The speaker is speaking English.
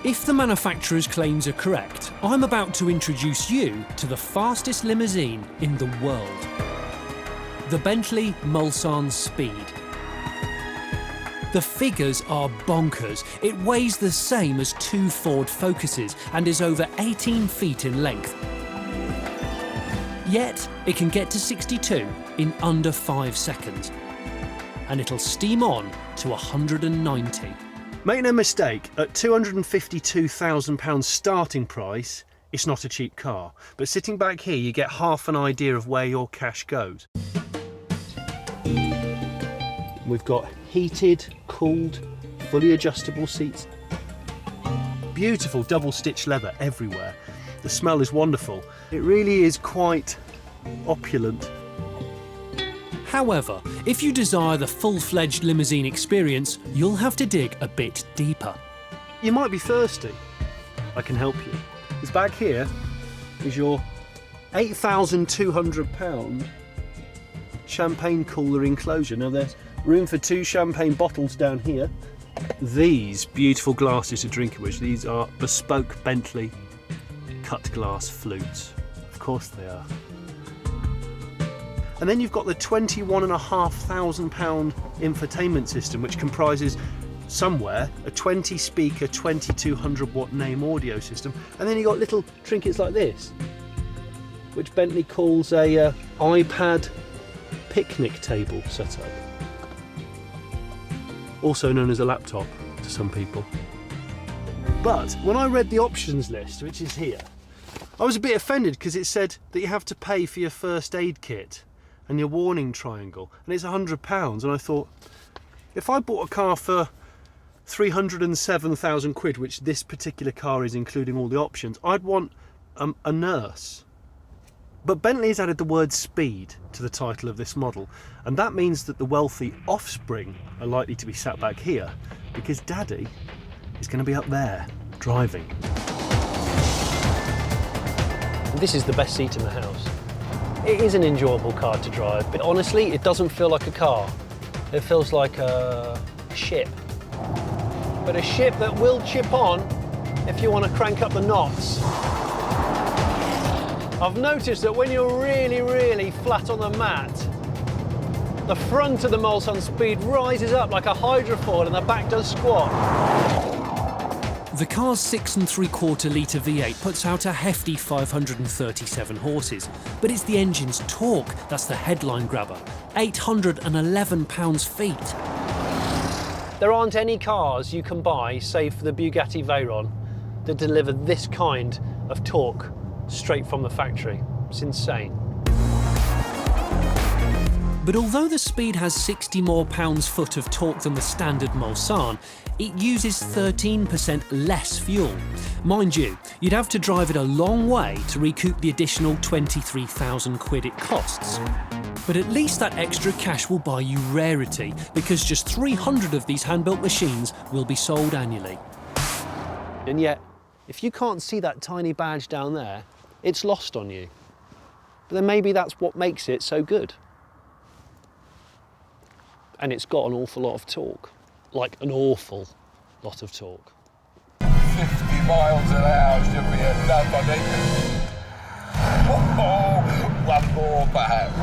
If the manufacturer's claims are correct, I'm about to introduce you to the fastest limousine in the world. The Bentley Mulsanne Speed. The figures are bonkers. It weighs the same as 2 Ford Focuses and is over 18 feet in length. Yet, it can get to 62 in under 5 seconds. And it'll steam on to 190. Make no mistake, at £252,000 starting price, it's not a cheap car. But sitting back here, you get half an idea of where your cash goes. We've got heated, cooled, fully adjustable seats. Beautiful double-stitched leather everywhere. The smell is wonderful. It really is quite opulent. However, if you desire the full-fledged limousine experience, you'll have to dig a bit deeper. You might be thirsty. I can help you. Because back here is your £8,200 champagne cooler enclosure. Now there's room for 2 champagne bottles down here. These beautiful glasses to drink in which, these are bespoke Bentley cut glass flutes. Of course they are. And then you've got the £21,500 infotainment system, which comprises somewhere a 20-speaker, 2200-watt name audio system. And then you've got little trinkets like this, which Bentley calls a iPad picnic table setup. Also known as a laptop to some people. But when I read the options list, which is here, I was a bit offended because it said that you have to pay for your first aid kit and your warning triangle, and it's £100. And I thought, if I bought a car for 307,000 quid, which this particular car is including all the options, I'd want a nurse. But Bentley has added the word speed to the title of this model, and that means that the wealthy offspring are likely to be sat back here because Daddy is going to be up there driving. This is the best seat in the house. It is an enjoyable car to drive, but honestly, it doesn't feel like a car. It feels like a ship. But a ship that will chip on if you want to crank up the knots. I've noticed that when you're really, really flat on the mat, the front of the Mulsanne Speed rises up like a hydrofoil and the back does squat. The car's 6 3/4 litre V8 puts out a hefty 537 horses, but it's the engine's torque that's the headline grabber, 811 pounds-feet. There aren't any cars you can buy, save for the Bugatti Veyron, that deliver this kind of torque straight from the factory. It's insane. But although the Speed has 60 more pounds-foot of torque than the standard Mulsanne, it uses 13% less fuel. Mind you, you'd have to drive it a long way to recoup the additional 23,000 quid it costs. But at least that extra cash will buy you rarity, because just 300 of these hand-built machines will be sold annually. And yet, if you can't see that tiny badge down there, it's lost on you. But then maybe that's what makes it so good. And it's got an awful lot of torque. Like an awful lot of torque. 50 miles an hour should be enough, I think. Oh, one more perhaps.